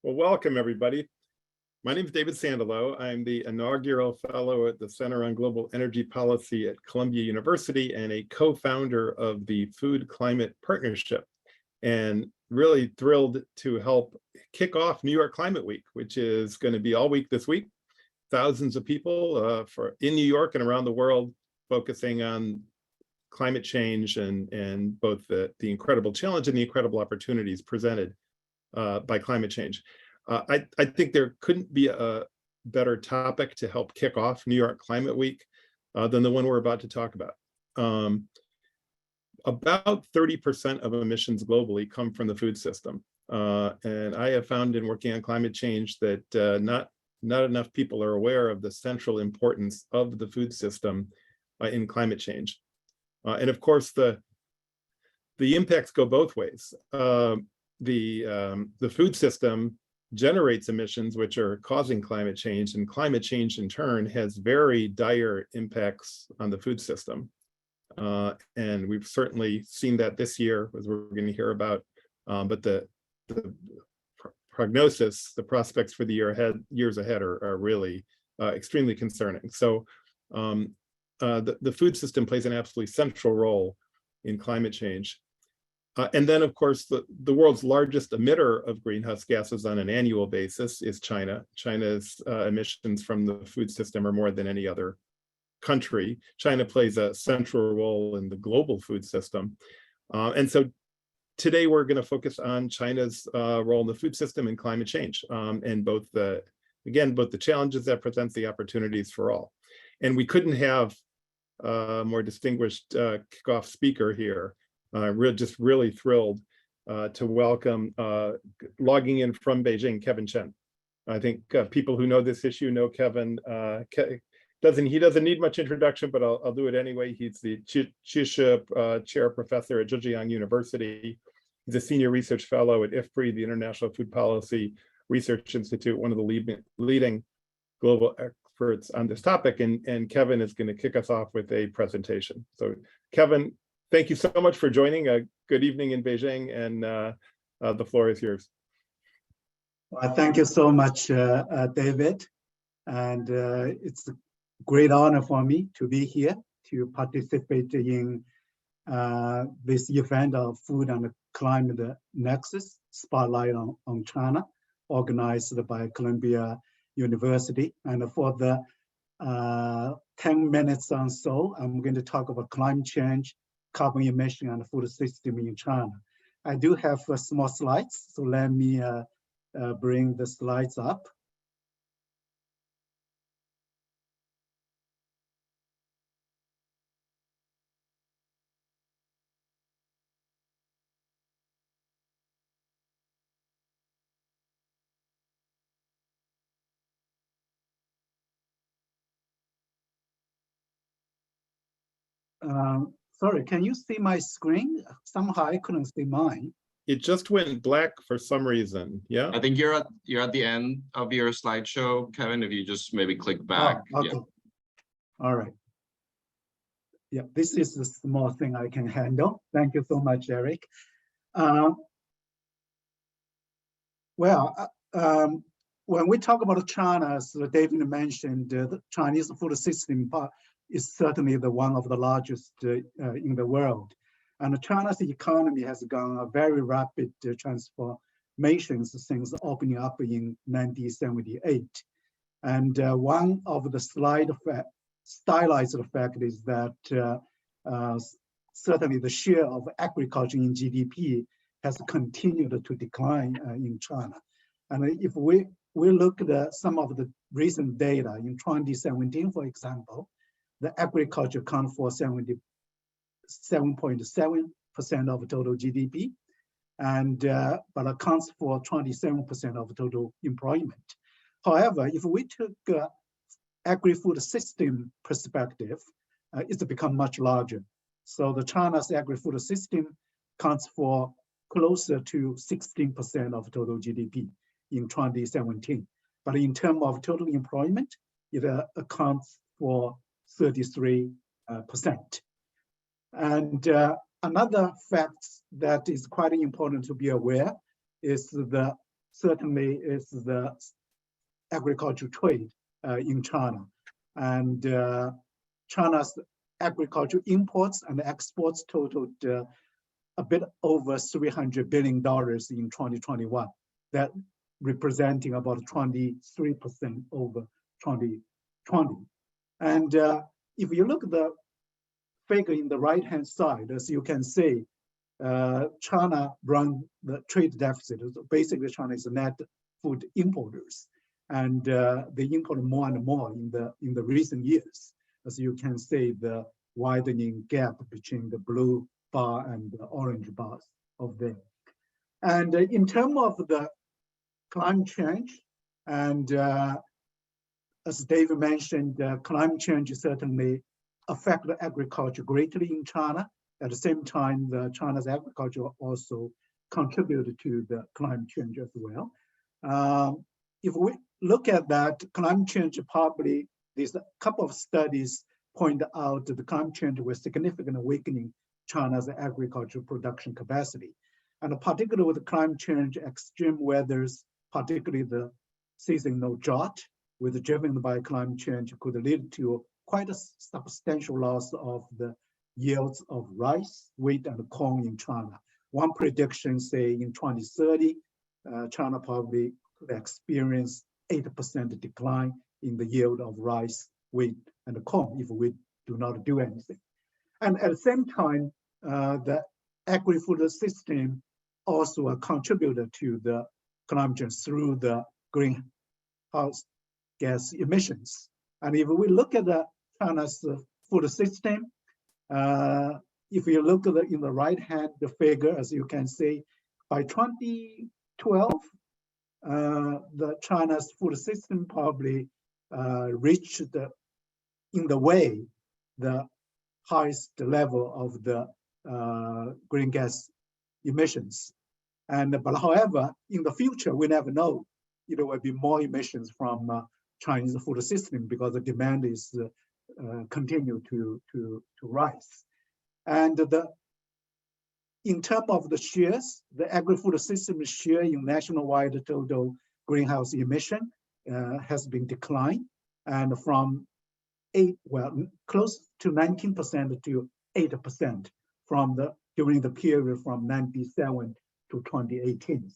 Well, welcome everybody. My name is David Sandalow. I'm the inaugural fellow at the Center on Global Energy Policy at Columbia University and a co-founder of the Food Climate Partnership. And really thrilled to help kick off New York Climate Week, which is going to be all week this week. Thousands of people in New York and around the world focusing on climate change and both the incredible challenge and the incredible opportunities presented by climate change. I think there couldn't be a better topic to help kick off New York Climate Week than the one we're about to talk about. About 30% of emissions globally come from the food system. And I have found in working on climate change that not enough people are aware of the central importance of the food system in climate change. And of course, the impacts go both ways. The food system generates emissions which are causing climate change, and climate change in turn has very dire impacts on the food system. And we've certainly seen that this year, as we're going to hear about, but the prognosis, the prospects for the years ahead are really extremely concerning. So the food system plays an absolutely central role in climate change. And then, of course, the world's largest emitter of greenhouse gases on an annual basis is China. China's emissions from the food system are more than any other country. China plays a central role in the global food system. And so today we're going to focus on China's role in the food system and climate change, and both the challenges that present the opportunities for all. And we couldn't have a more distinguished kickoff speaker here. Just really thrilled to welcome, logging in from Beijing, Kevin Chen. I think people who know this issue know Kevin. He doesn't need much introduction, but I'll do it anyway. He's the Qishe Chair Professor at Zhejiang University. He's a Senior Research Fellow at IFPRI, the International Food Policy Research Institute, one of the leading global experts on this topic. And Kevin is going to kick us off with a presentation. So Kevin, thank you so much for joining. Good evening in Beijing, and the floor is yours. Well, thank you so much, David. And it's a great honor for me to be here to participate in this event of Food and Climate Nexus, Spotlight on China, organized by Columbia University. And for the 10 minutes or so, I'm going to talk about climate change, carbon emission, and food system in China. I do have small slides, so let me bring the slides up. Sorry, can you see my screen? Somehow I couldn't see mine. It just went black for some reason. Yeah. I think you're at the end of your slideshow, Kevin. If you just maybe click back. Oh, okay. Yeah. All right. Yeah, this is the small thing I can handle. Thank you so much, Eric. When we talk about China, as David mentioned, the Chinese food system is certainly one of the largest in the world. And China's economy has gone a very rapid transformation since opening up in 1978. And one of the stylized fact is that certainly the share of agriculture in GDP has continued to decline in China. And if we look at some of the recent data in 2017, for example, the agriculture accounts for 77.7% of total GDP, and but accounts for 27% of total employment. However, if we took agri-food system perspective, it's become much larger. So the China's agri-food system accounts for closer to 16% of total GDP in 2017. But in terms of total employment, it accounts for 33%. And another fact that is quite important to be aware is the certainly is the agricultural trade in China. And China's agricultural imports and exports totaled a bit over $300 billion in 2021. That representing about 23% over 2020. And if you look at the figure in the right-hand side, as you can see, China run the trade deficit. Basically, China is a net food importers, and they import more and more in the recent years. As you can see, the widening gap between the blue bar and the orange bars of them. And in terms of the climate change, and as David mentioned, climate change certainly affect the agriculture greatly in China. At the same time, China's agriculture also contributed to the climate change as well. If we look at that, climate change probably, there's a couple of studies point out that the climate change was significantly weakening China's agricultural production capacity. And particularly with the climate change, extreme weathers, particularly the seasonal drought, with driven by climate change, could lead to quite a substantial loss of the yields of rice, wheat, and corn in China. One prediction, say in 2030, China probably could experience 8% decline in the yield of rice, wheat, and corn if we do not do anything. And at the same time, the agri-food system also a contributor to the climate change through the greenhouse gas emissions. And if we look at the China's food system, if you look at in the right hand the figure, as you can see, by 2012, the China's food system probably reached in the way the highest level of the green gas emissions. But however, in the future, we never know. There will be more emissions from Chinese food system because the demand is continue to rise. And in terms of the shares, the agri-food system share in nationwide total greenhouse emission has been declined, and from close to 19% to 8% during the period from 1997 to 2018.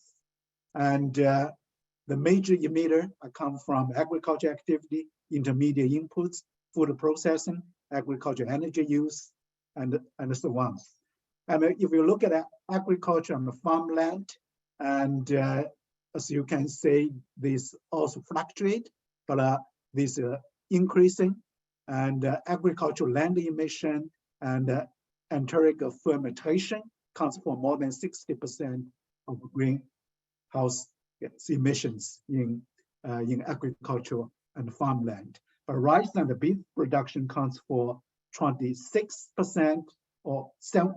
And the major emitter come from agriculture activity, intermediate inputs, food processing, agriculture energy use, and so on. And if you look at agriculture and the farmland, and as you can see, these also fluctuate, but these are increasing, and agricultural land emission and enteric fermentation accounts for more than 60% of greenhouse emissions in agriculture and farmland. But rice and beef production accounts for 26% or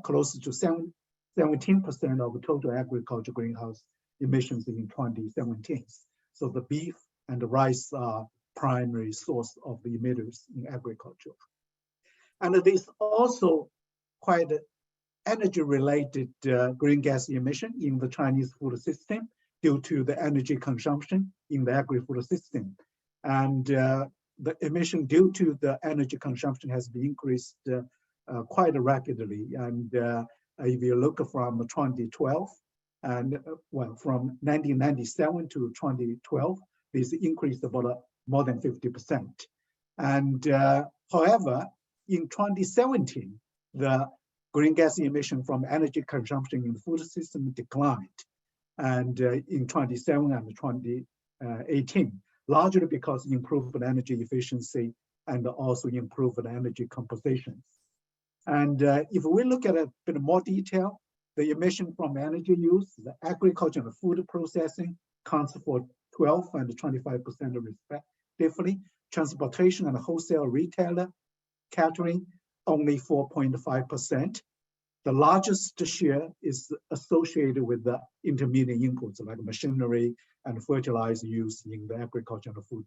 close to 17% of total agriculture greenhouse emissions in 2017. So the beef and the rice are primary source of the emitters in agriculture. And there's also quite energy-related green gas emission in the Chinese food system due to the energy consumption in the agri-food system. And the emission due to the energy consumption has been increased quite rapidly. And if you look from 2012, and from 1997 to 2012, this increased about more than 50%. And however, in 2017, the green gas emission from energy consumption in the food system declined. And in 2017 and 2018, largely because improved energy efficiency and also improved energy composition. And if we look at a bit more detail, the emission from energy use, the agriculture and food processing accounts for 12 and 25% respectively. Transportation and wholesale retailer catering only 4.5%. The largest share is associated with the intermediate inputs like machinery and fertilizer use in the agriculture and food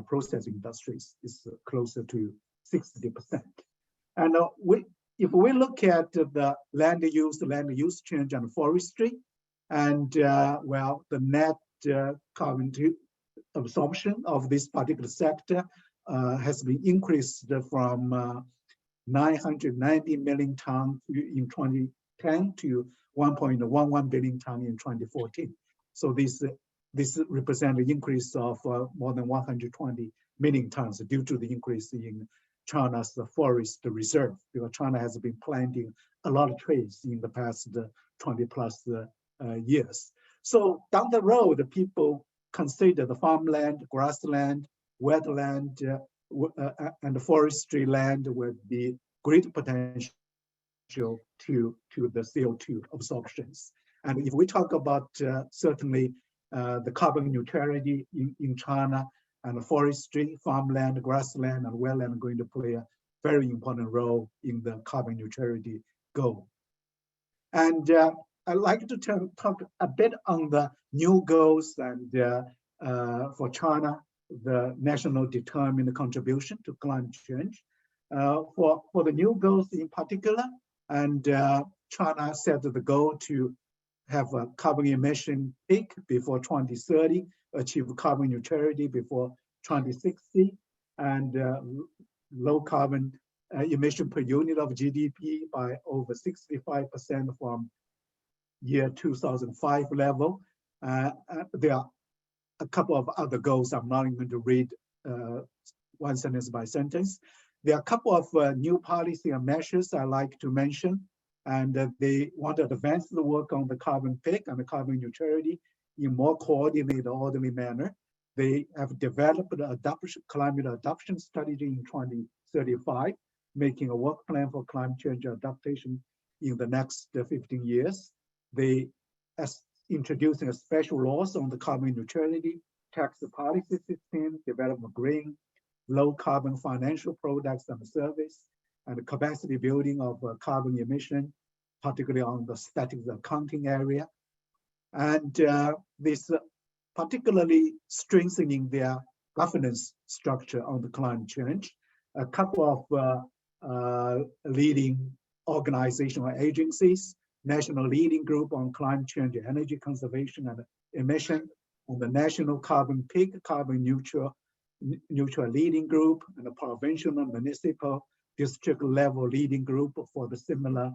processing industries is closer to 60%. And if we look at the land use change and forestry, And well, the net carbon absorption of this particular sector has been increased from 990 million tons in 2010 to 1.11 billion tons in 2014. So this represents an increase of more than 120 million tons due to the increase in China's forest reserve, because China has been planting a lot of trees in the past 20 plus years. So down the road, people consider the farmland, grassland, wetland, and forestry land with the great potential to the CO2 absorptions. And if we talk about certainly the carbon neutrality in China, and forestry, farmland, grassland, and wetland are going to play a very important role in the carbon neutrality goal. And I'd like to talk a bit on the new goals and for China, the national determined contribution to climate change. For the new goals in particular, and China set the goal to have a carbon emission peak before 2030, achieve carbon neutrality before 2060, and low carbon emission per unit of GDP by over 65% from year 2005 level. There are a couple of other goals. I'm not going to read one sentence by sentence. There are a couple of new policy and measures I like to mention, and they want to advance the work on the carbon peak and the carbon neutrality in more coordinated, orderly manner. They have developed an climate adaptation strategy in 2035, making a work plan for climate change adaptation in the next 15 years. They are introducing a special laws on the carbon neutrality, tax policy system, develop green, low carbon financial products and service, and capacity building of carbon emission, particularly on the static accounting area. And this particularly strengthening their governance structure on the climate change. A couple of leading organizational agencies, National Leading Group on Climate Change, Energy Conservation and Emission, and the National Carbon Peak, Carbon Neutral Leading Group, and the provincial and municipal district level leading group for the similar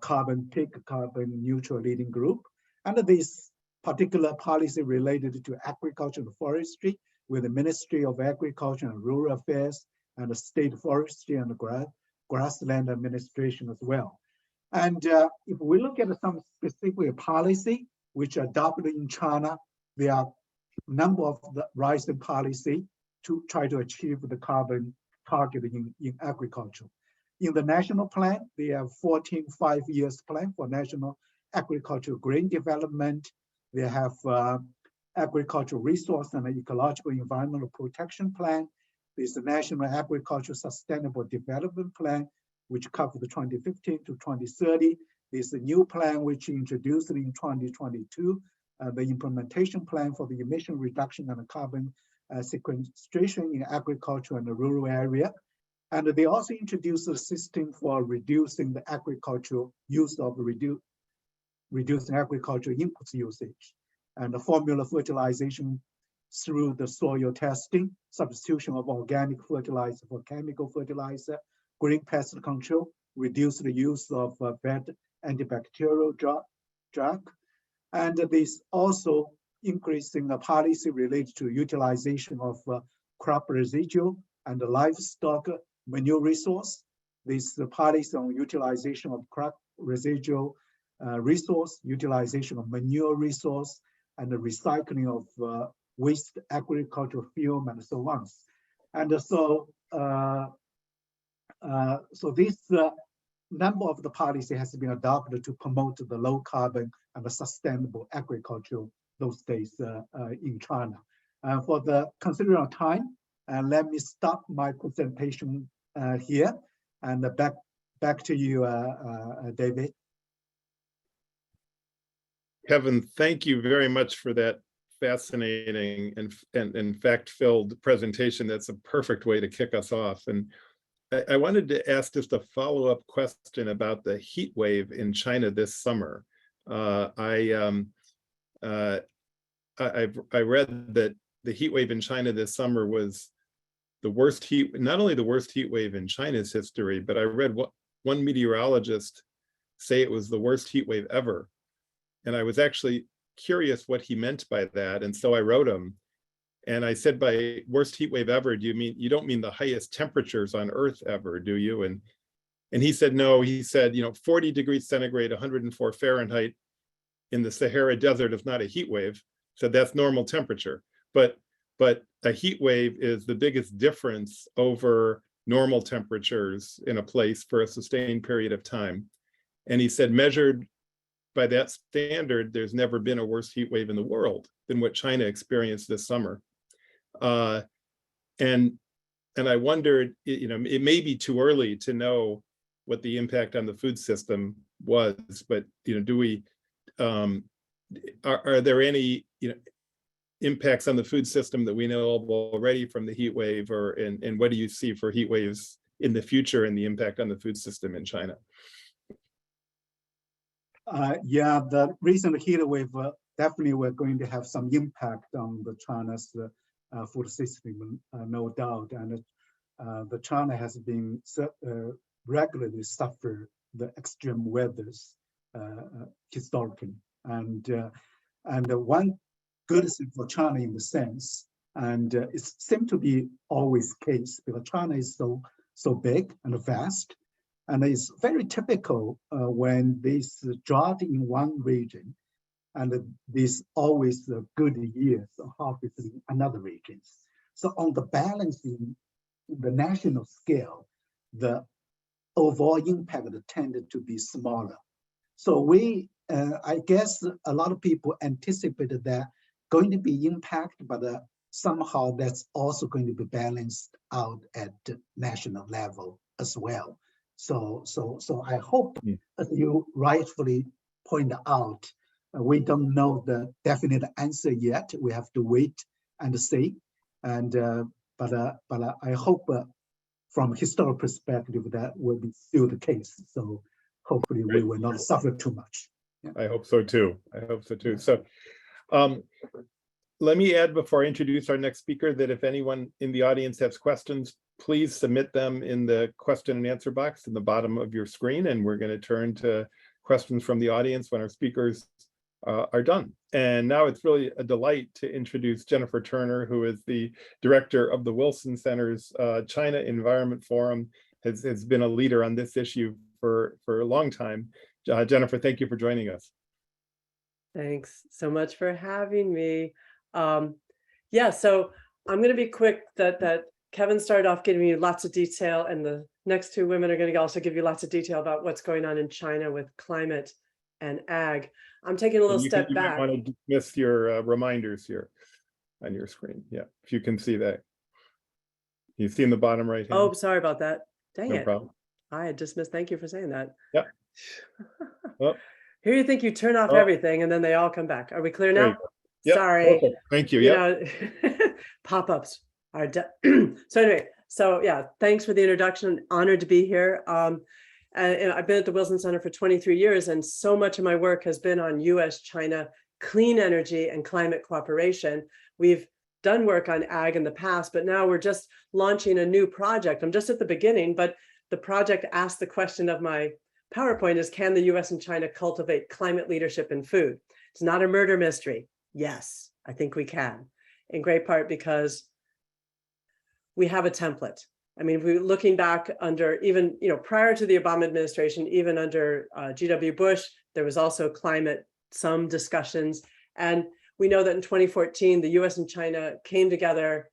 carbon peak, carbon neutral leading group. Under this particular policy related to agriculture and forestry, with the Ministry of Agriculture and Rural Affairs and the State Forestry and Grassland Administration as well. And if we look at some specific policy which are adopted in China, there are a number of the rising policy to try to achieve the carbon target in agriculture. In the national plan, they have 14 5-year plan for national agricultural green development. They have agricultural resource and ecological environmental protection plan. There's the National Agricultural Sustainable Development Plan, which covers the 2015 to 2030. There's a new plan which introduced in 2022, the implementation plan for the emission reduction and the carbon sequestration in agriculture and the rural area. And they also introduced a system for reducing the agricultural use of reducing agricultural inputs usage, and the formula fertilization through the soil testing, substitution of organic fertilizer for chemical fertilizer, green pest control, reduce the use of bad antibacterial drug. And this also increasing the policy related to utilization of crop residual and the livestock manure resource. This policy on utilization of crop residual resource, utilization of manure resource, and the recycling of waste agricultural fuel and so on. And so, this number of the policy has been adopted to promote the low carbon and the sustainable agriculture those days in China. For the consideration of time, let me stop my presentation here, and back to you, David. Kevin, thank you very much for that fascinating and fact-filled presentation. That's a perfect way to kick us off. And I wanted to ask just a follow-up question about the heat wave in China this summer. I read that the heat wave in China this summer was the worst not only the worst heat wave in China's history, but I read one meteorologist say it was the worst heat wave ever. And I was actually curious what he meant by that. And so I wrote him and I said, by worst heat wave ever, you don't mean the highest temperatures on Earth ever, do you? And he said, no, he said, 40 degrees centigrade, 104 Fahrenheit in the Sahara Desert is not a heat wave. So that's normal temperature. But a heat wave is the biggest difference over normal temperatures in a place for a sustained period of time. And he said, measured by that standard, there's never been a worse heat wave in the world than what China experienced this summer. And I wondered, it may be too early to know what the impact on the food system was, but do we? Are there any impacts on the food system that we know of already from the heat wave, and what do you see for heat waves in the future and the impact on the food system in China? Yeah, the recent heat wave definitely we're going to have some impact on the China's food system, no doubt. And the China has been regularly suffer the extreme weathers historically, and one good thing for China in the sense, and it seems to be always case because China is so big and vast, and it's very typical when there's drought in one region, and there's always good years of harvest in another region. So on the balancing the national scale, the overall impact tended to be smaller. So I guess a lot of people anticipated that going to be impacted, but somehow that's also going to be balanced out at the national level as well. So I hope, as you rightfully point out, we don't know the definite answer yet. We have to wait and see. And but I hope from historical perspective that will be still the case. So hopefully we will not suffer too much. Yeah. I hope so too. So let me add before I introduce our next speaker that if anyone in the audience has questions, please submit them in the question and answer box in the bottom of your screen. And we're going to turn to questions from the audience when our speakers are done. And now it's really a delight to introduce Jennifer Turner, who is the director of the Wilson Center's China Environment Forum, has been a leader on this issue for a long time. Jennifer, thank you for joining us. Thanks so much for having me. Yeah, so I'm going to be quick. That Kevin started off giving you lots of detail, and the next two women are going to also give you lots of detail about what's going on in China with climate and ag. I'm taking a little step back. You might want to dismiss your reminders here on your screen. Yeah, if you can see that. You see in the bottom right hand. Oh, sorry about that. Dang it. No problem. I had dismissed. Thank you for saying that. Yeah. Oh. Here you think you turn off everything and then they all come back. Are we clear now? Yep. Sorry. Okay. Thank you. Pop-ups are so anyway, yeah, thanks for the introduction. Honored to be here. And I've been at the Wilson Center for 23 years, and so much of my work has been on US-China clean energy and climate cooperation. We've done work on ag in the past, but now we're just launching a new project. I'm just at the beginning, but the project asked the question of my PowerPoint is, can the US and China cultivate climate leadership in food? It's not a murder mystery. Yes, I think we can, in great part because we have a template. I mean, we're looking back under even, prior to the Obama administration, even under G.W. Bush, there was also some discussions. And we know that in 2014, the US and China came together,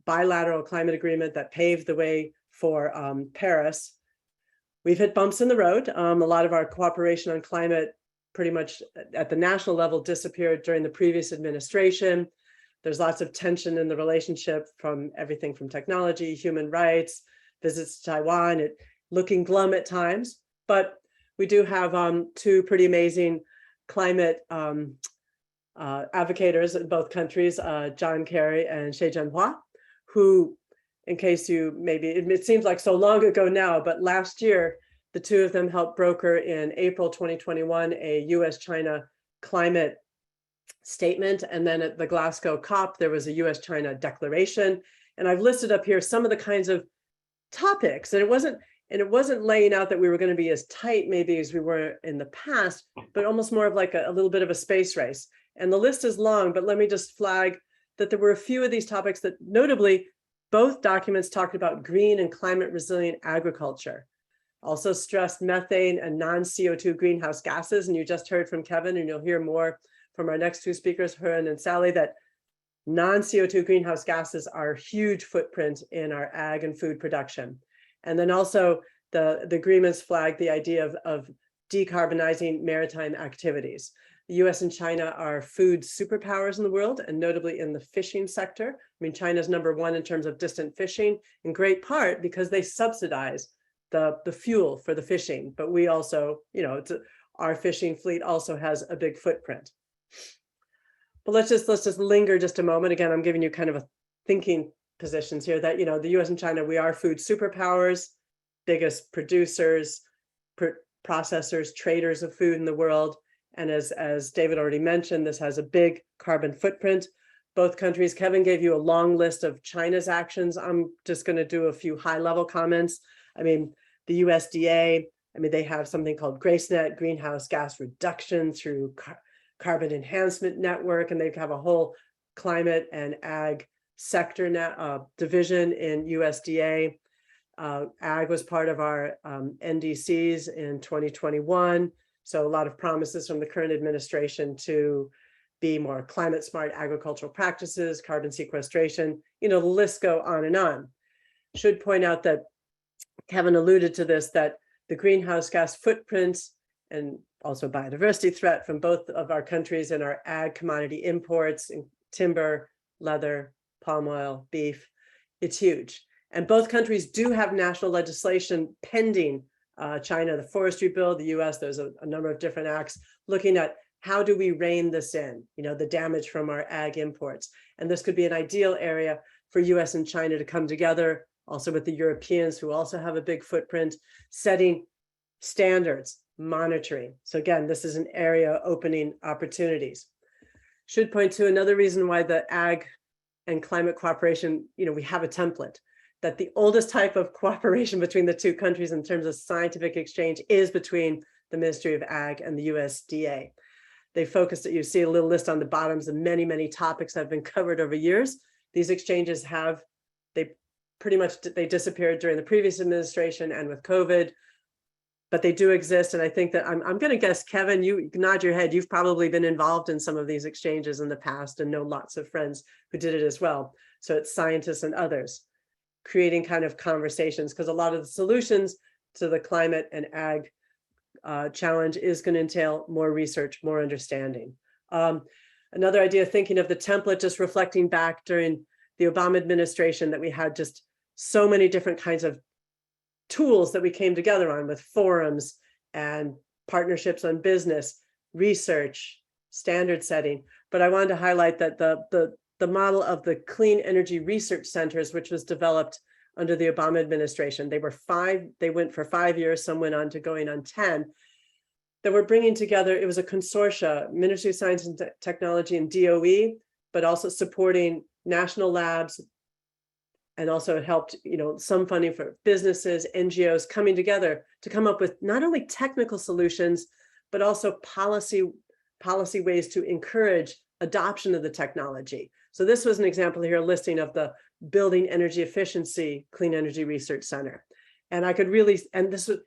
bilateral climate agreement that paved the way for Paris. We've hit bumps in the road. A lot of our cooperation on climate pretty much at the national level disappeared during the previous administration. There's lots of tension in the relationship from everything from technology, human rights, visits to Taiwan, looking glum at times. But we do have two pretty amazing climate advocates in both countries, John Kerry and Xie Zhenhua, who, in case it seems like so long ago now, but last year The two of them helped broker in April 2021 a US-China climate statement. And then at the Glasgow COP, there was a US-China declaration. And I've listed up here some of the kinds of topics. And it wasn't laying out that we were going to be as tight maybe as we were in the past, but almost more of like a little bit of a space race. And the list is long, but let me just flag that there were a few of these topics that notably both documents talked about green and climate resilient agriculture. Also stressed methane and non-CO2 greenhouse gases. And you just heard from Kevin, and you'll hear more from our next two speakers, Huron and Sally, that non-CO2 greenhouse gases are a huge footprint in our ag and food production. And then also the agreements flagged the idea of decarbonizing maritime activities. The US and China are food superpowers in the world, and notably in the fishing sector. I mean, China's #1 in terms of distant fishing, in great part because they subsidize the fuel for the fishing. But we also, our fishing fleet also has a big footprint. But let's just linger just a moment. Again, I'm giving you kind of a thinking positions here that, the US and China, we are food superpowers, biggest producers, processors, traders of food in the world. And as David already mentioned, this has a big carbon footprint. Both countries, Kevin gave you a long list of China's actions. I'm just going to do a few high-level comments. I mean, the USDA, they have something called GraceNet, greenhouse gas reduction through carbon enhancement network, and they have a whole climate and ag sector division in USDA. Ag was part of our NDCs in 2021. So a lot of promises from the current administration to be more climate smart agricultural practices, carbon sequestration, the list go on and on. Should point out that Kevin alluded to this, that the greenhouse gas footprints and also biodiversity threat from both of our countries and our ag commodity imports, in timber, leather, palm oil, beef, it's huge. And both countries do have national legislation pending. China, the forestry bill, the US, there's a number of different acts looking at how do we rein this in, the damage from our ag imports. And this could be an ideal area for US and China to come together, also with the Europeans who also have a big footprint, setting standards, monitoring. So again, this is an area opening opportunities. Should point to another reason why the ag and climate cooperation, we have a template, that the oldest type of cooperation between the two countries in terms of scientific exchange is between the Ministry of Ag and the USDA. They focused, you see a little list on the bottoms of many, many topics that have been covered over years. These exchanges they disappeared during the previous administration and with COVID, but they do exist. And I think that I'm going to guess, Kevin, you nod your head. You've probably been involved in some of these exchanges in the past and know lots of friends who did it as well. So it's scientists and others creating kind of conversations, because a lot of the solutions to the climate and ag challenge is going to entail more research, more understanding. Another idea, thinking of the template, just reflecting back during the Obama administration, that we had just so many different kinds of tools that we came together on, with forums and partnerships on business, research, standard setting. But I wanted to highlight that the model of the Clean Energy Research Centers, which was developed under the Obama administration. They went for 5 years, some went on to going on 10, that were bringing together, it was a consortia, Ministry of Science and Technology and DOE, but also supporting national labs, and also helped, some funding for businesses, NGOs coming together to come up with not only technical solutions, but also policy ways to encourage adoption of the technology. So this was an example here, a listing of the Building Energy Efficiency Clean Energy Research Center. And I could really, and this was,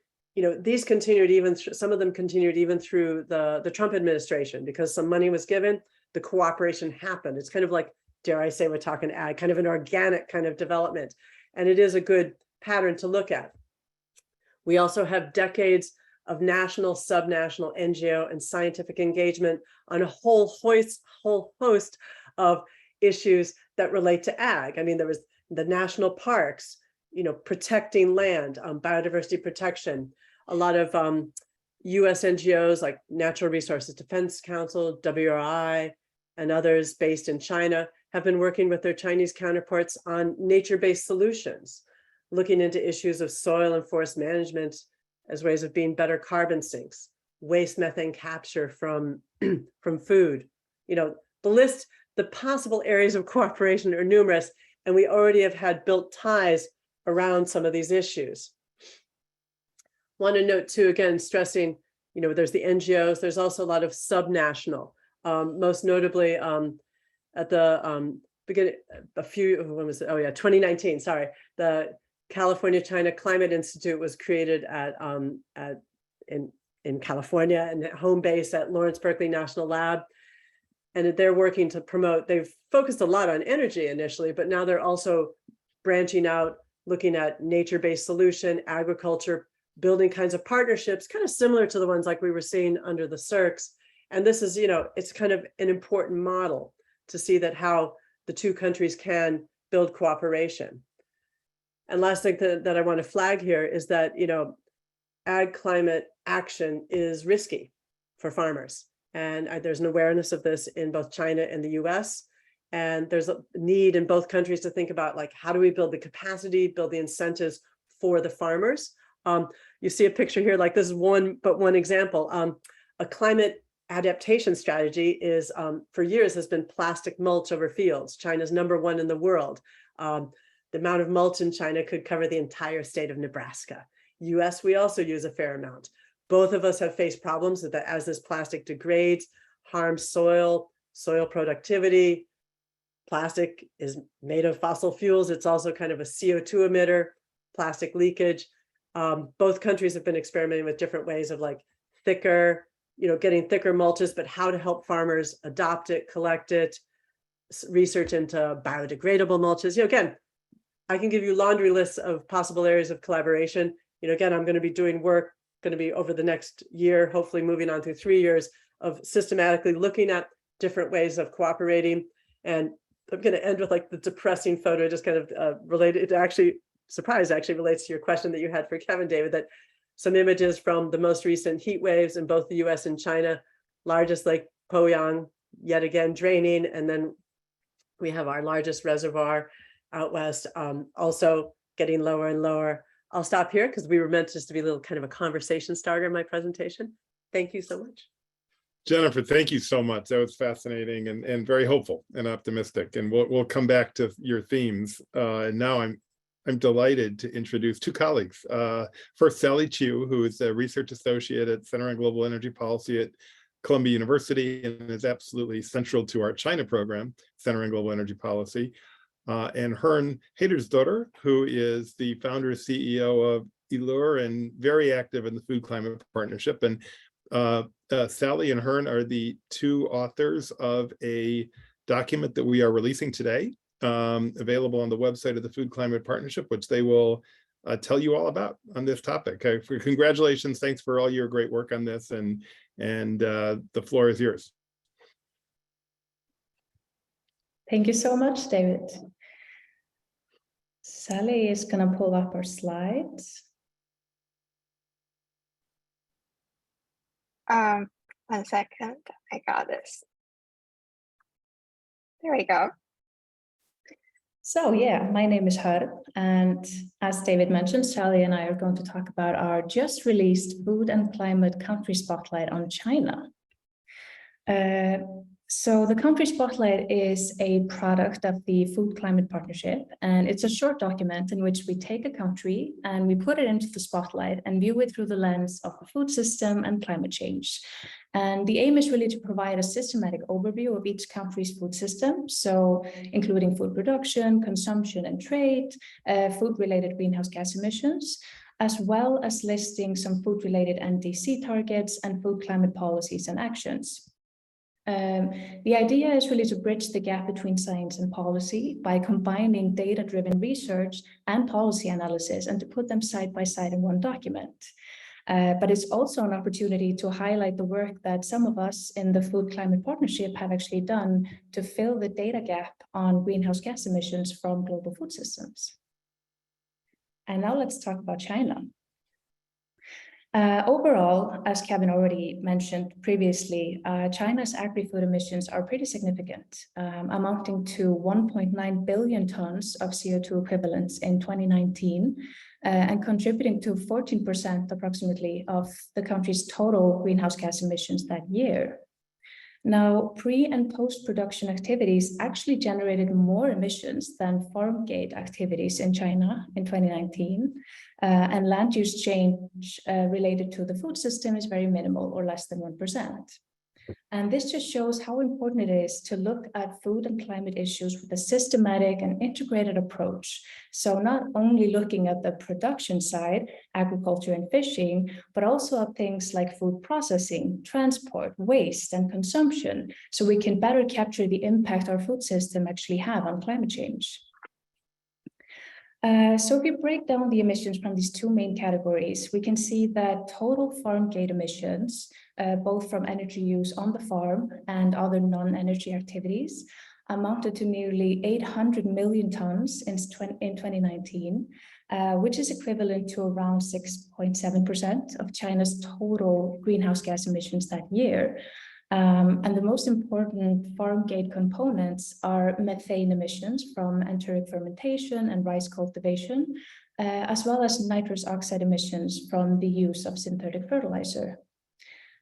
these continued some of them continued even through the Trump administration, because some money was given, the cooperation happened. It's kind of like, dare I say, we're talking ag, kind of an organic kind of development. And it is a good pattern to look at. We also have decades of national, subnational, NGO, and scientific engagement on a whole host of issues that relate to ag. There was the national parks, protecting land, biodiversity protection. A lot of US NGOs like Natural Resources Defense Council, WRI, and others based in China have been working with their Chinese counterparts on nature-based solutions, looking into issues of soil and forest management as ways of being better carbon sinks, waste methane capture from, from food. You know, the possible areas of cooperation are numerous, and we already have had built ties around some of these issues. Want to note too, again, stressing, you know, there's the NGOs, there's also a lot of subnational, most notably at the beginning, when was it? Oh yeah, 2019, sorry. The California-China Climate Institute was created in California, and home base at Lawrence Berkeley National Lab. And they're working to promote, they've focused a lot on energy initially, but now they're also branching out, looking at nature-based solution, agriculture, building kinds of partnerships, kind of similar to the ones like we were seeing under the CIRCs. And this is, you know, it's kind of an important model to see that how the two countries can build cooperation. And last thing that I want to flag here is that, you know, ag climate action is risky for farmers. And there's an awareness of this in both China and the US. And there's a need in both countries to think about, like, how do we build the capacity, build the incentives for the farmers? You see a picture here, like this is one example. A climate adaptation strategy is, for years, has been plastic mulch over fields. China's #1 in the world. The amount of mulch in China could cover the entire state of Nebraska. US, we also use a fair amount. Both of us have faced problems that as this plastic degrades, harms soil productivity. Plastic is made of fossil fuels. It's also kind of a CO2 emitter, plastic leakage. Both countries have been experimenting with different ways of, like, thicker, you know, getting thicker mulches, but how to help farmers adopt it, collect it, research into biodegradable mulches. You know, again, I can give you laundry lists of possible areas of collaboration. You know, again, I'm going to be doing work, going to be over the next year, hopefully moving on through 3 years of systematically looking at different ways of cooperating. And I'm going to end with, like, the depressing photo, just kind of related. It actually relates to your question that you had for Kevin, David, that some images from the most recent heat waves in both the US and China, largest Lake Poyang, yet again draining. And then we have our largest reservoir out west, also getting lower and lower. I'll stop here because we were meant just to be a little kind of a conversation starter in my presentation. Thank you so much. Jennifer, thank you so much. That was fascinating and very hopeful and optimistic. And we'll come back to your themes. And now I'm delighted to introduce two colleagues. First, Sally Chiu, who is a research associate at Center on Global Energy Policy at Columbia University and is absolutely central to our China program, Center on Global Energy Policy. And Hern Hedersdotter, who is the founder and CEO of ILUR and very active in the Food Climate Partnership. And Sally and Hern are the two authors of a document that we are releasing today, available on the website of the Food Climate Partnership, which they will tell you all about on this topic. Congratulations, thanks for all your great work on this, and the floor is yours. Thank you so much, David. Sally is going to pull up our slides. One second, I got this. There we go. So yeah, my name is Hör, and as David mentioned, Sally and I are going to talk about our just released Food and Climate Country Spotlight on China. So the Country Spotlight is a product of the Food Climate Partnership, and it's a short document in which we take a country and we put it into the spotlight and view it through the lens of the food system and climate change. And the aim is really to provide a systematic overview of each country's food system, so including food production, consumption, and trade, food-related greenhouse gas emissions, as well as listing some food-related NDC targets and food climate policies and actions. The idea is really to bridge the gap between science and policy by combining data-driven research and policy analysis and to put them side by side in one document. But it's also an opportunity to highlight the work that some of us in the Food Climate Partnership have actually done to fill the data gap on greenhouse gas emissions from global food systems. And now let's talk about China. Overall, as Kevin already mentioned previously, China's agri-food emissions are pretty significant, amounting to 1.9 billion tons of CO2 equivalents in 2019, and contributing to 14% approximately of the country's total greenhouse gas emissions that year. Now, pre- and post-production activities actually generated more emissions than farm gate activities in China in 2019, and land use change related to the food system is very minimal, or less than 1%. And this just shows how important it is to look at food and climate issues with a systematic and integrated approach. So not only looking at the production side, agriculture and fishing, but also at things like food processing, transport, waste, and consumption, so we can better capture the impact our food system actually have on climate change. So if we break down the emissions from these two main categories, we can see that total farm gate emissions, both from energy use on the farm and other non-energy activities, amounted to nearly 800 million tons in 2019, which is equivalent to around 6.7% of China's total greenhouse gas emissions that year. And the most important farm gate components are methane emissions from enteric fermentation and rice cultivation, as well as nitrous oxide emissions from the use of synthetic fertilizer.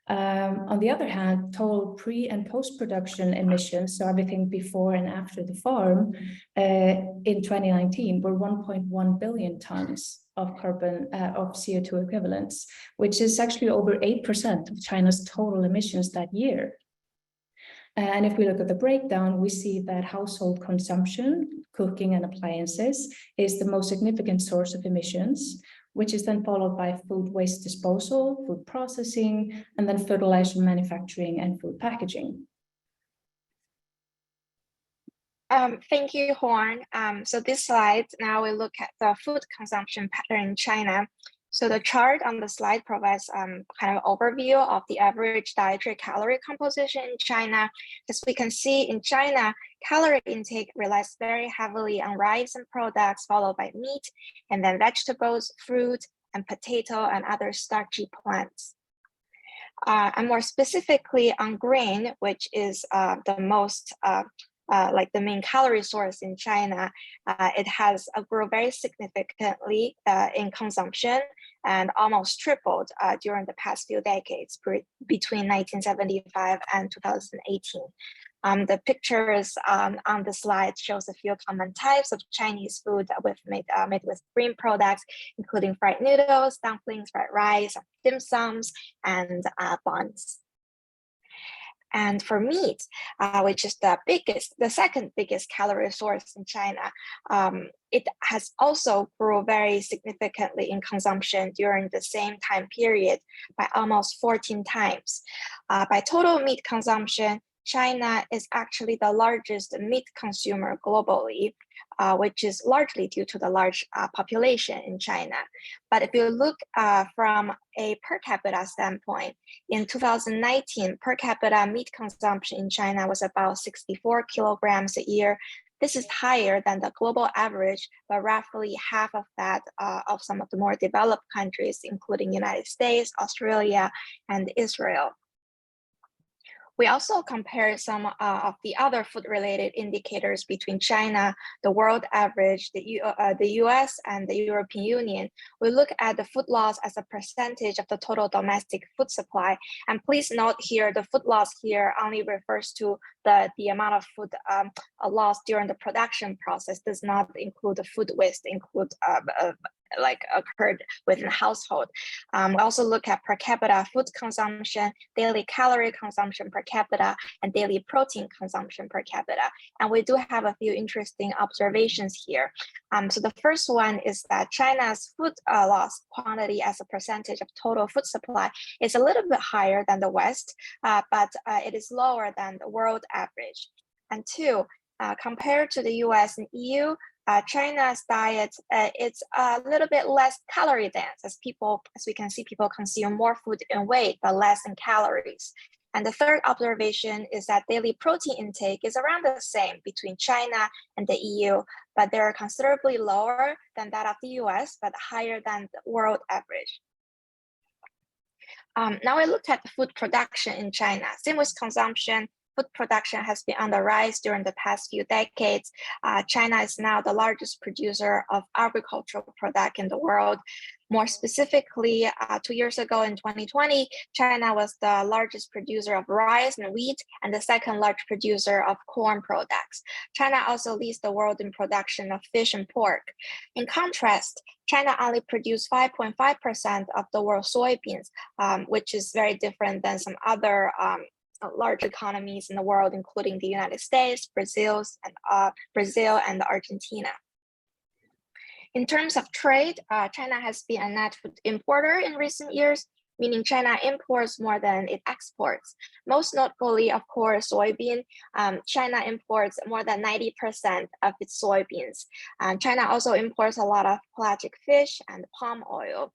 On the other hand, total pre- and post-production emissions, so everything before and after the farm, in 2019 were 1.1 billion tons of of CO2 equivalents, which is actually over 8% of China's total emissions that year. And if we look at the breakdown, we see that household consumption, cooking and appliances, is the most significant source of emissions, which is then followed by food waste disposal, food processing, and then fertilizer manufacturing and food packaging. Thank you, Horn. So this slide, now we look at the food consumption pattern in China. So the chart on the slide provides kind of overview of the average dietary calorie composition in China. As we can see in China, calorie intake relies very heavily on rice and products, followed by meat, and then vegetables, fruit, and potato, and other starchy plants. And more specifically on grain, which is the most like the main calorie source in China, it has grown very significantly in consumption and almost tripled during the past few decades between 1975 and 2018. The pictures on the slide shows a few common types of Chinese food that we've made with green products, including fried noodles, dumplings, fried rice, dim sums, and buns. And for meat, which is the second biggest calorie source in China, it has also grown very significantly in consumption during the same time period by almost 14 times. By total meat consumption, China is actually the largest meat consumer globally, which is largely due to the large population in China. But if you look from a per capita standpoint, in 2019, per capita meat consumption in China was about 64 kilograms a year. This is higher than the global average, but roughly half of that of some of the more developed countries, including United States, Australia, and Israel. We also compare some of the other food-related indicators between China, the world average, the US, and the European Union. We look at the food loss as a percentage of the total domestic food supply. And please note here, the food loss here only refers to the amount of food lost during the production process, does not include the food waste, include like occurred within the household. We also look at per capita food consumption, daily calorie consumption per capita, and daily protein consumption per capita. And we do have a few interesting observations here. So the first one is that China's food loss quantity as a percentage of total food supply is a little bit higher than the West, but it is lower than the world average. And two, compared to the US and EU, China's diet, it's a little bit less calorie dense, as we can see, people consume more food in weight, but less in calories. And the third observation is that daily protein intake is around the same between China and the EU, but they're considerably lower than that of the US, but higher than the world average. Now I looked at the food production in China. Same with consumption, food production has been on the rise during the past few decades. China is now the largest producer of agricultural product in the world. More specifically, 2 years ago in 2020, China was the largest producer of rice and wheat and the second largest producer of corn products. China also leads the world in production of fish and pork. In contrast, China only produced 5.5% of the world's soybeans, which is very different than some other large economies in the world, including the United States, Brazil, and Argentina. In terms of trade, China has been a net food importer in recent years, meaning China imports more than it exports. Most notably, of course, soybean. China imports more than 90% of its soybeans. China also imports a lot of pelagic fish and palm oil.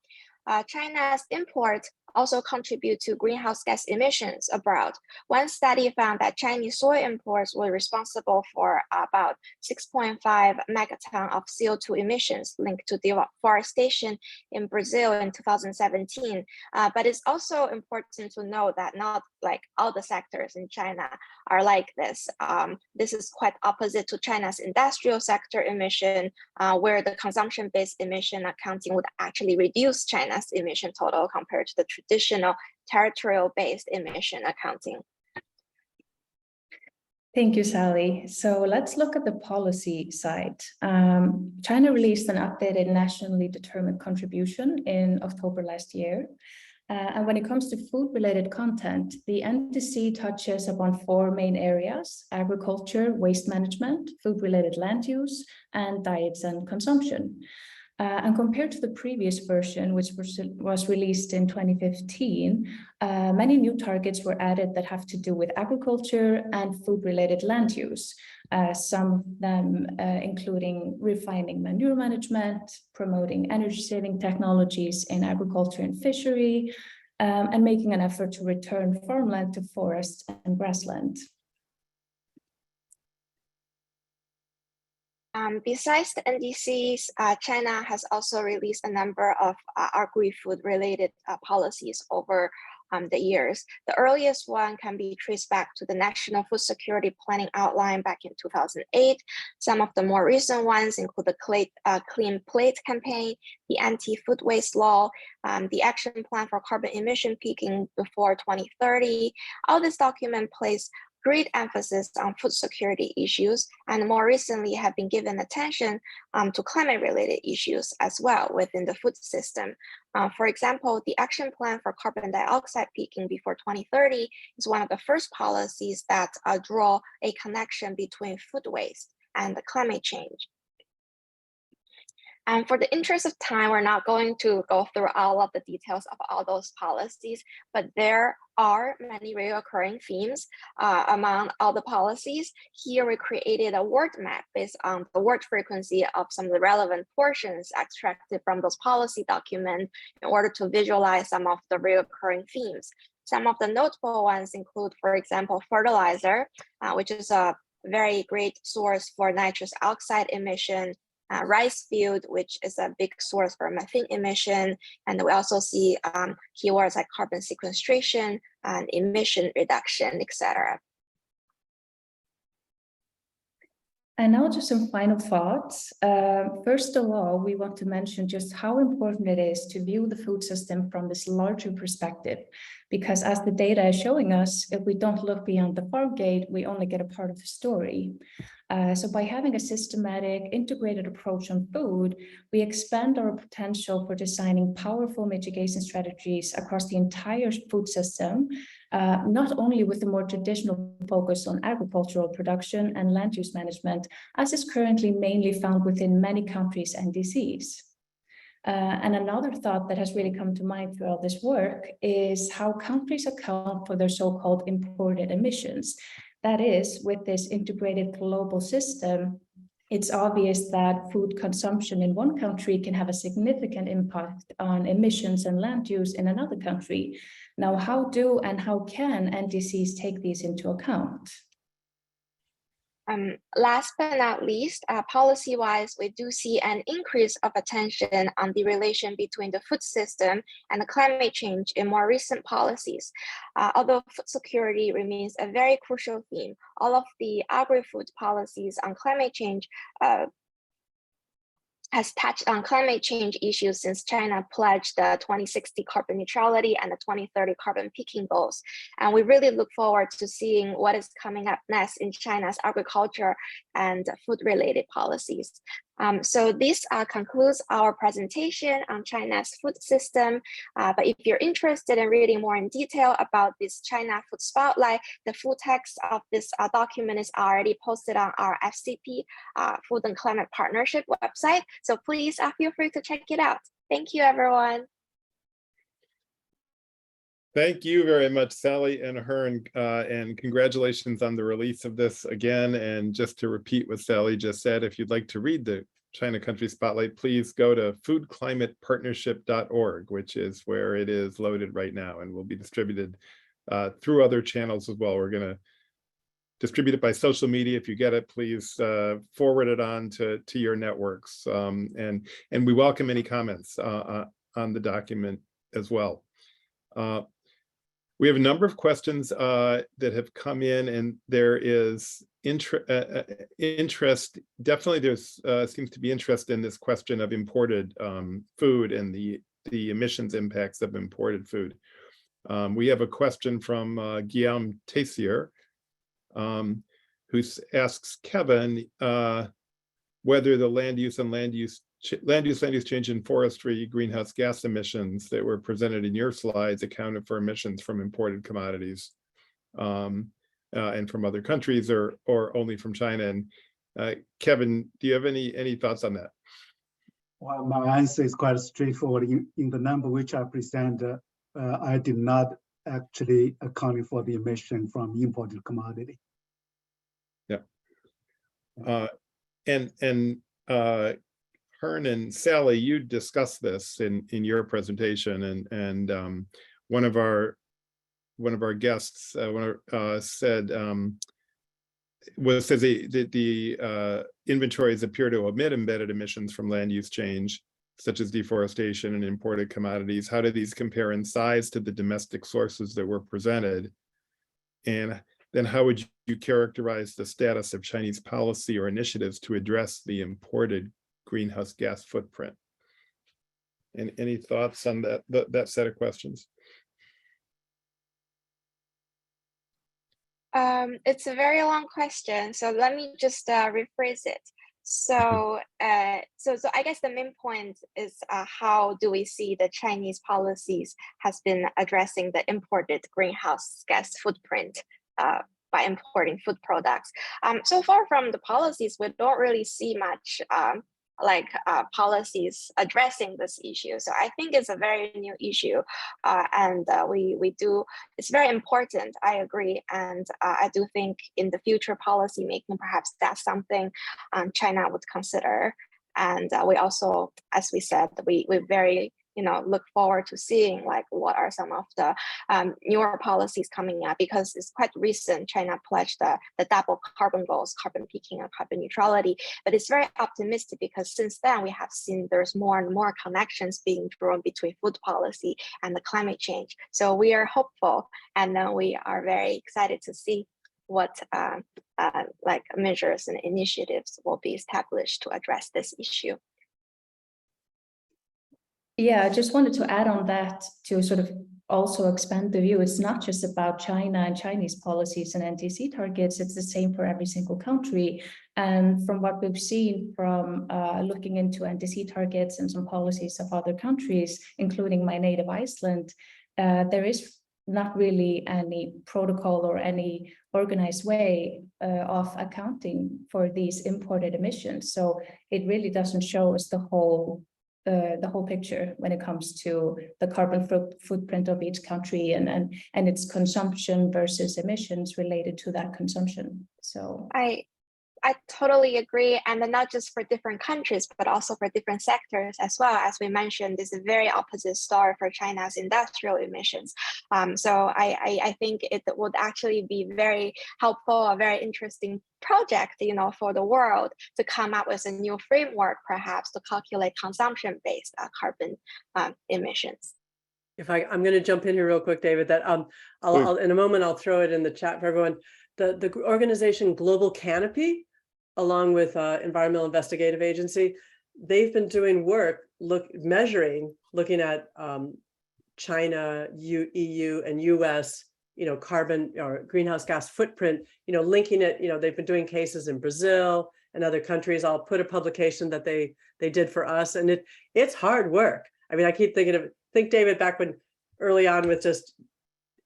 China's imports also contribute to greenhouse gas emissions abroad. One study found that Chinese soy imports were responsible for about 6.5 megaton of CO2 emissions linked to deforestation in Brazil in 2017. But it's also important to know that not like all the sectors in China are like this. This is quite opposite to China's industrial sector emission, where the consumption-based emission accounting would actually reduce China's emission total compared to the traditional territorial-based emission accounting. Thank you, Sally. So let's look at the policy side. China released an updated nationally determined contribution in October last year. And when it comes to food-related content, the NDC touches upon 4 main areas: agriculture, waste management, food-related land use, and diets and consumption. And compared to the previous version, which was released in 2015, many new targets were added that have to do with agriculture and food-related land use. Some of them including refining manure management, promoting energy-saving technologies in agriculture and fishery, and making an effort to return farmland to forest and grassland. Besides the NDCs, China has also released a number of agri-food related policies over the years. The earliest one can be traced back to the National Food Security Planning Outline back in 2008. Some of the more recent ones include the Clean Plate campaign, the Anti-Food Waste Law, the Action Plan for Carbon Emission Peaking before 2030. All this document place great emphasis on food security issues, and more recently have been given attention to climate-related issues as well within the food system. For example, the Action Plan for Carbon Dioxide Peaking before 2030 is one of the first policies that draw a connection between food waste and the climate change. And for the interest of time, we're not going to go through all of the details of all those policies, but there are many recurring themes among all the policies. Here we created a word map based on the word frequency of some of the relevant portions extracted from those policy documents in order to visualize some of the recurring themes. Some of the notable ones include, for example, fertilizer, which is a very great source for nitrous oxide emission, rice field, which is a big source for methane emission. And we also see keywords like carbon sequestration and emission reduction, etc. And now just some final thoughts. First of all, we want to mention just how important it is to view the food system from this larger perspective, because as the data is showing us, if we don't look beyond the farm gate, we only get a part of the story. So by having a systematic, integrated approach on food, we expand our potential for designing powerful mitigation strategies across the entire food system, not only with the more traditional focus on agricultural production and land use management, as is currently mainly found within many countries and NDCs. And another thought that has really come to mind throughout this work is how countries account for their so-called imported emissions. That is, with this integrated global system, it's obvious that food consumption in one country can have a significant impact on emissions and land use in another country. Now, how do and how can NDCs take these into account? Last but not least, policy-wise, we do see an increase of attention on the relation between the food system and the climate change in more recent policies. Although food security remains a very crucial theme, all of the agri-food policies on climate change has touched on climate change issues since China pledged the 2060 carbon neutrality and the 2030 carbon peaking goals. And we really look forward to seeing what is coming up next in China's agriculture and food-related policies. So this concludes our presentation on China's food system. But if you're interested in reading more in detail about this China Food Spotlight, the full text of this document is already posted on our FCP Food and Climate Partnership website. So please feel free to check it out. Thank you, everyone. Thank you very much, Sally and Hearn, and congratulations on the release of this again. And just to repeat what Sally just said, if you'd like to read the China Country Spotlight, please go to foodclimatepartnership.org, which is where it is loaded right now and will be distributed through other channels as well. We're going to distribute it by social media. If you get it, please forward it on to your networks. And we welcome any comments on the document as well. We have a number of questions that have come in, and there is interest. Definitely, there's seems to be interest in this question of imported food and the emissions impacts of imported food. We have a question from Guillaume Tessier, who asks Kevin whether the land use change in forestry greenhouse gas emissions that were presented in your slides accounted for emissions from imported commodities and from other countries, or only from China. And Kevin, do you have any thoughts on that? Well, my answer is quite straightforward. In the number which I present, I did not actually account for the emission from imported commodity. Yeah. Hearn and Sally, you discussed this in your presentation, and one of our guests said says the inventories appear to omit embedded emissions from land use change, such as deforestation and imported commodities. How do these compare in size to the domestic sources that were presented? And then how would you characterize the status of Chinese policy or initiatives to address the imported greenhouse gas footprint? And any thoughts on that set of questions? It's a very long question, so let me just rephrase it. So, so I guess the main point is how do we see the Chinese policies has been addressing the imported greenhouse gas footprint by importing food products. So far from the policies, we don't really see much policies addressing this issue. So I think it's a very new issue, and it's very important, I agree. And I do think in the future policy making, perhaps that's something China would consider. And we also, as we said, we very look forward to seeing what are some of the newer policies coming up, because it's quite recent. China pledged the double carbon goals, carbon peaking and carbon neutrality, but it's very optimistic because since then we have seen there's more and more connections being drawn between food policy and the climate change. So we are hopeful, and then we are very excited to see what measures and initiatives will be established to address this issue. Yeah, I just wanted to add on that to sort of also expand the view. It's not just about China and Chinese policies and NDC targets, it's the same for every single country. And from what we've seen from looking into NDC targets and some policies of other countries, including my native Iceland, there is not really any protocol or any organized way of accounting for these imported emissions. So it really doesn't show us the whole picture when it comes to the carbon footprint of each country and its consumption versus emissions related to that consumption. So I I totally agree. And then not just for different countries, but also for different sectors as well. As we mentioned, this is a very opposite story for China's industrial emissions. So I think it would actually be very helpful, a very interesting project, you know, for the world to come up with a new framework, perhaps to calculate consumption-based carbon emissions. If I'm going to jump in here real quick, David, that I'll in a moment, I'll throw it in the chat for everyone. The organization Global Canopy, along with Environmental Investigative Agency, they've been doing work looking at China, EU, and US, you know, carbon or greenhouse gas footprint, you know, linking it, you know, they've been doing cases in Brazil and other countries. I'll put a publication that they did for us, and it's hard work. I mean, I keep think David, back when early on with just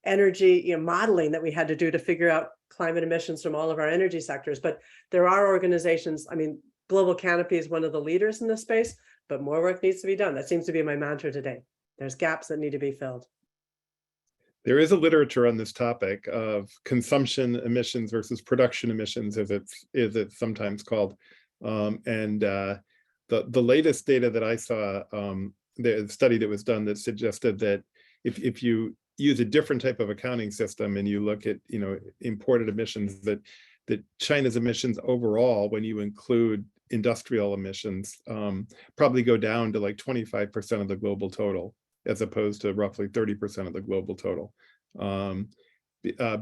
energy, you know, modeling that we had to do to figure out climate emissions from all of our energy sectors. But there are organizations, I mean, Global Canopy is one of the leaders in this space, but more work needs to be done. That seems to be my mantra today. There's gaps that need to be filled. There is a literature on this topic of consumption emissions versus production emissions, as it's sometimes called. The latest data that I saw, the study that was done that suggested that if you use a different type of accounting system and you look at, you know, imported emissions, that China's emissions overall, when you include industrial emissions, probably go down to like 25% of the global total, as opposed to roughly 30% of the global total.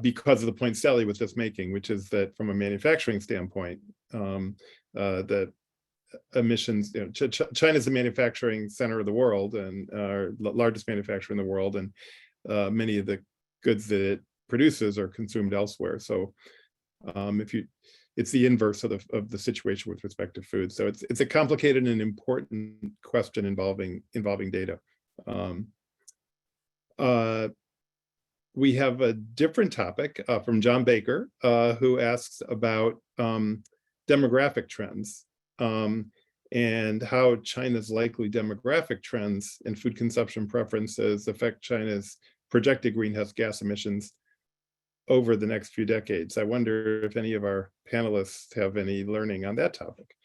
Because of the point Sally was just making, which is that from a manufacturing standpoint, that emissions, you know, China's the manufacturing center of the world and our largest manufacturer in the world, and many of the goods that it produces are consumed elsewhere. So it's the inverse of the situation with respect to food. So it's a complicated and important question involving data. We have a different topic from John Baker, who asks about demographic trends and how China's likely demographic trends and food consumption preferences affect China's projected greenhouse gas emissions over the next few decades. I wonder if any of our panelists have any learning on that topic.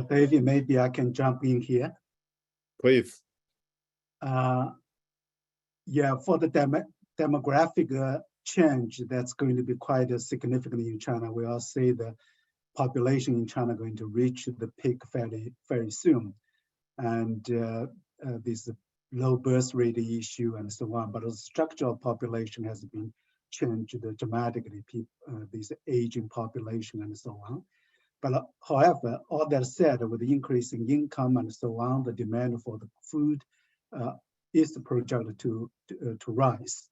David, maybe I can jump in here. Please. Yeah, for the demographic change, that's going to be quite significant in China. We all see the population in China going to reach the peak very soon. And this low birth rate issue and so on, but the structural population has been changed dramatically, this aging population and so on. But however, all that said, with the increase in income and so on, the demand for the food is projected to rise.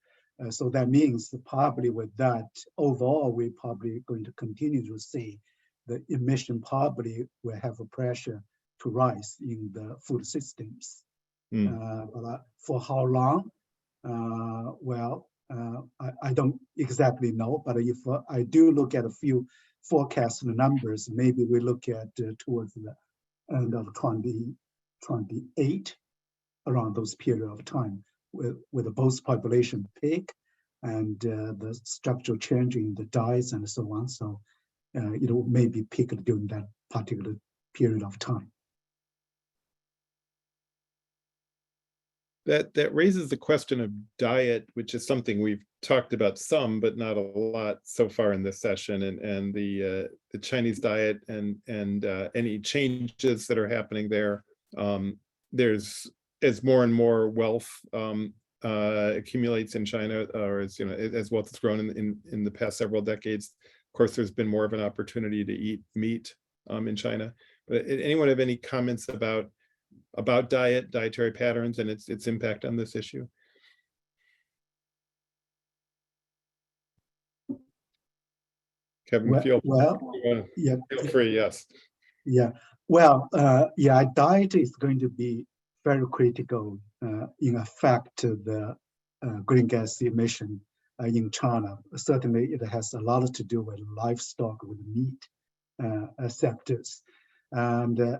So that means probably with that, overall, we're probably going to continue to see the emission probably will have a pressure to rise in the food systems. But for how long? Well, I don't exactly know, but if I do look at a few forecast numbers, maybe we look at towards the end of 2028, around those period of time, with both population peak and the structural change in the diets and so on. So it may be peaked during that particular period of time. That raises the question of diet, which is something we've talked about some, but not a lot so far in this session, and the Chinese diet and any changes that are happening there. As more and more wealth accumulates in China, or as wealth has grown in the past several decades, of course, there's been more of an opportunity to eat meat in China. But anyone have any comments about dietary patterns and its impact on this issue? Kevin, feel free. Yes. Yeah. Well, yeah, diet is going to be very critical in effect the green gas emission in China. Certainly, it has a lot to do with livestock, with meat sectors, and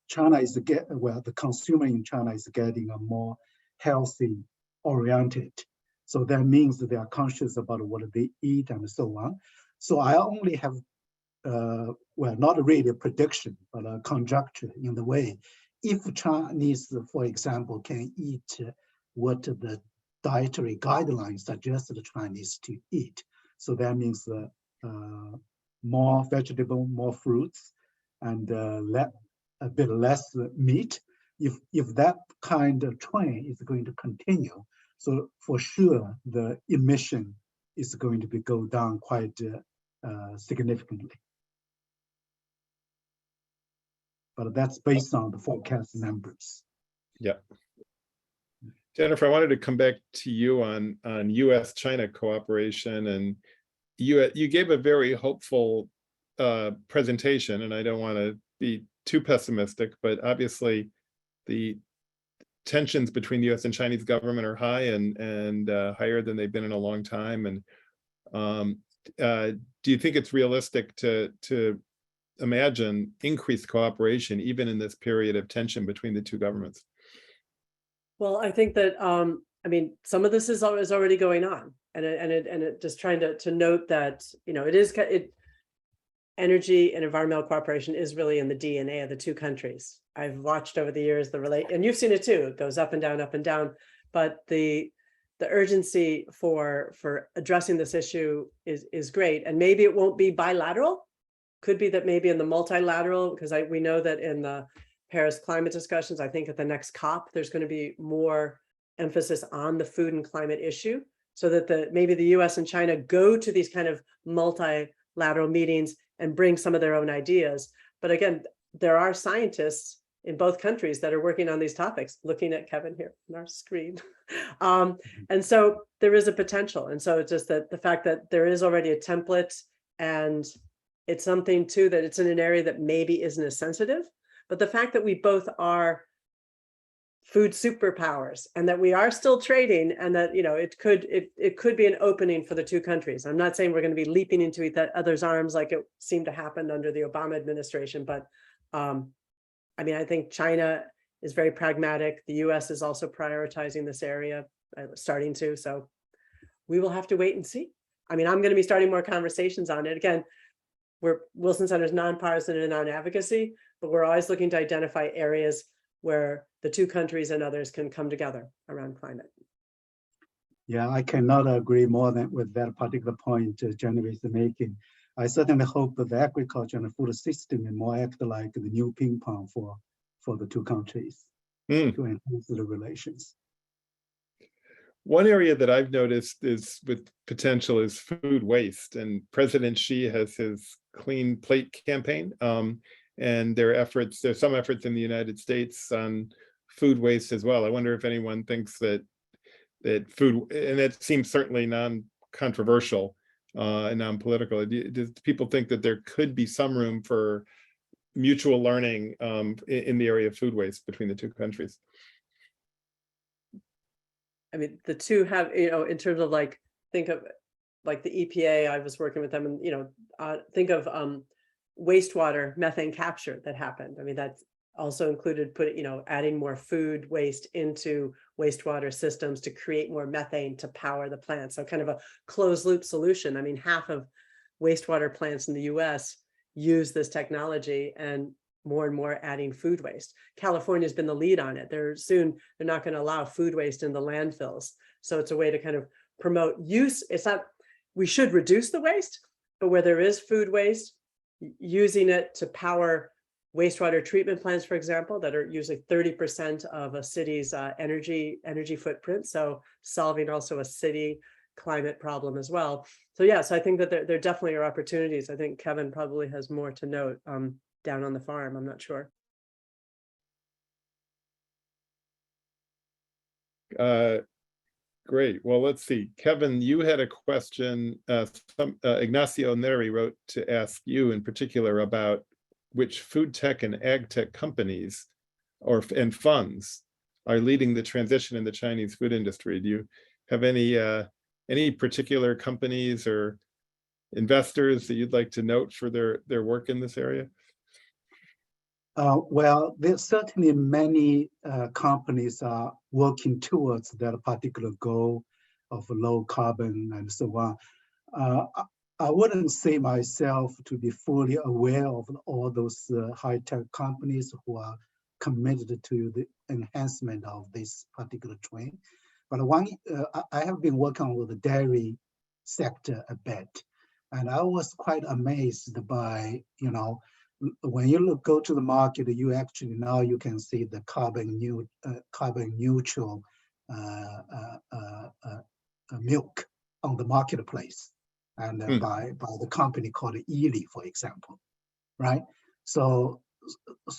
China is the consumer in China is getting a more healthy oriented. So that means that they are conscious about what they eat and so on. So I only have, well, not really a prediction, but a conjecture in the way. If Chinese, for example, can eat what the dietary guidelines suggest the Chinese to eat, so that means more vegetable, more fruits, and a bit less meat. If that kind of trend is going to continue, so for sure the emission is going to go down quite significantly. But that's based on the forecast numbers. Yeah. Jennifer, I wanted to come back to you on U.S.-China cooperation, and you gave a very hopeful presentation, and I don't want to be too pessimistic, but obviously the tensions between the U.S. and Chinese government are high and higher than they've been in a long time. And do you think it's realistic to imagine increased cooperation even in this period of tension between the two governments? Well, I think that I mean, some of this is already going on, and it just trying to note that, you know, energy and environmental cooperation is really in the DNA of the two countries. I've watched over the years and you've seen it too. It goes up and down, but the urgency for addressing this issue is great. And maybe it won't be bilateral. Could be that maybe in the multilateral, because we know that in the Paris climate discussions, I think at the next COP, there's going to be more emphasis on the food and climate issue, so that maybe the US and China go to these kind of multilateral meetings and bring some of their own ideas. But again, there are scientists in both countries that are working on these topics, looking at Kevin here on our screen. And so there is a potential. And so it's just that the fact that there is already a template, and it's something too that it's in an area that maybe isn't as sensitive, but the fact that we both are food superpowers and that we are still trading, and that, you know, it could be an opening for the two countries. I'm not saying we're going to be leaping into each other's arms like it seemed to happen under the Obama administration, but I mean, I think China is very pragmatic. The US is also prioritizing this area, starting to, so we will have to wait and see. I mean, I'm going to be starting more conversations on it. Again, Wilson Center is nonpartisan and non-advocacy, but we're always looking to identify areas where the two countries and others can come together around climate. Yeah, I cannot agree more with that particular point Jennifer is making. I certainly hope that the agriculture and the food system will more act like the new ping pong for the two countries to enhance the relations. One area that I've noticed is with potential is food waste, and President Xi has his Clean Plate campaign, and there's some efforts in the United States on food waste as well. I wonder if anyone thinks that food, and that seems certainly non-controversial and non-political. Do people think that there could be some room for mutual learning in the area of food waste between the two countries? I mean, the two have, you know, in terms of like, think of like the EPA, I was working with them, and, you know, think of wastewater methane capture that happened. I mean, that's also included adding more food waste into wastewater systems to create more methane to power the plant. So kind of a closed loop solution. I mean, half of wastewater plants in the US use this technology, and more adding food waste. California's been the lead on it. They're not going to allow food waste in the landfills. So it's a way to kind of promote use. It's not, we should reduce the waste, but where there is food waste, using it to power wastewater treatment plants, for example, that are usually 30% of a city's energy footprint. So solving also a city climate problem as well. So yeah, so I think that there definitely are opportunities. I think Kevin probably has more to note down on the farm. I'm not sure. Great. Well, let's see. Kevin, you had a question. Ignacio Neri wrote to ask you in particular about which food tech and ag tech companies and funds are leading the transition in the Chinese food industry. Do you have any particular companies or investors that you'd like to note for their work in this area? Well, there's certainly many companies are working towards that particular goal of low carbon and so on. I wouldn't say myself to be fully aware of all those high-tech companies who are committed to the enhancement of this particular trend. But I have been working with the dairy sector a bit, and I was quite amazed by, when you go to the market, you actually now you can see the carbon neutral milk on the marketplace, and by the company called Ely, for example, right? So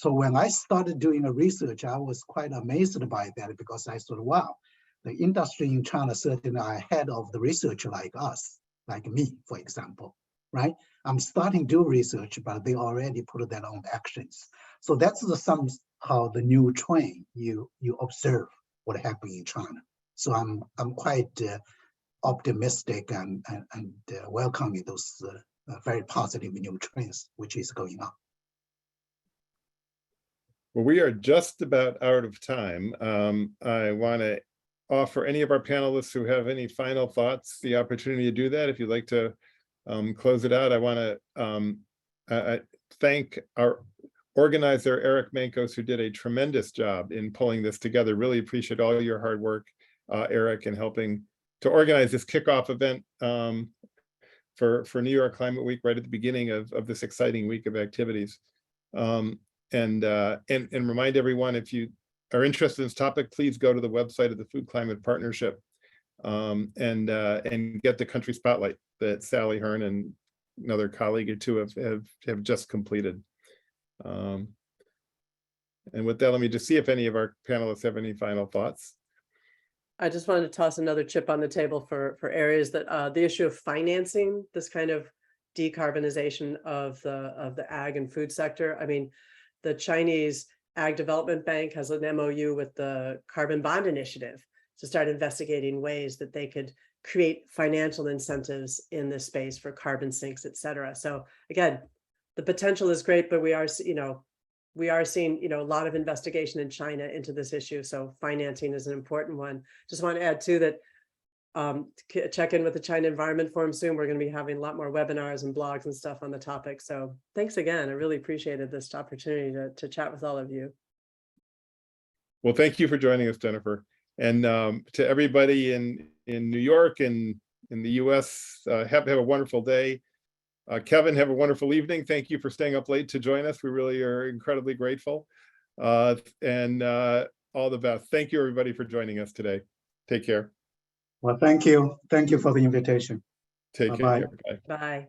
when I started doing the research, I was quite amazed by that, because I thought, wow, the industry in China certainly are ahead of the research like us, like me, for example, right? I'm starting to do research, but they already put that on actions. So that's somehow the new trend. You observe what happened in China. So I'm quite optimistic and welcoming those very positive new trends which is going on. Well, we are just about out of time. I want to offer any of our panelists who have any final thoughts the opportunity to do that. If you'd like to close it out, I want to thank our organizer, Eric Mankos, who did a tremendous job in pulling this together. Really appreciate all your hard work, Eric, in helping to organize this kickoff event for New York Climate Week right at the beginning of this exciting week of activities. And remind everyone, if you are interested in this topic, please go to the website of the Food Climate Partnership and get the country spotlight that Sally Hearn and another colleague or two have just completed. And with that, let me just see if any of our panelists have any final thoughts. I just wanted to toss another chip on the table for areas that the issue of financing this kind of decarbonization of the ag and food sector. I mean, the Chinese Ag Development Bank has an MOU with the Carbon Bond Initiative to start investigating ways that they could create financial incentives in this space for carbon sinks, et cetera. So again, the potential is great, but we are seeing, a lot of investigation in China into this issue. So financing is an important one. Just want to add too that check in with the China Environment Forum soon. We're going to be having a lot more webinars and blogs and stuff on the topic. So thanks again. I really appreciated this opportunity to chat with all of you. Well, thank you for joining us, Jennifer. And to everybody in New York and in the US, have a wonderful day. Kevin, have a wonderful evening. Thank you for staying up late to join us. We really are incredibly grateful. And all the best. Thank you, everybody, for joining us today. Take care. Well, thank you. Thank you for the invitation. Take Bye-bye. care. Bye. Bye.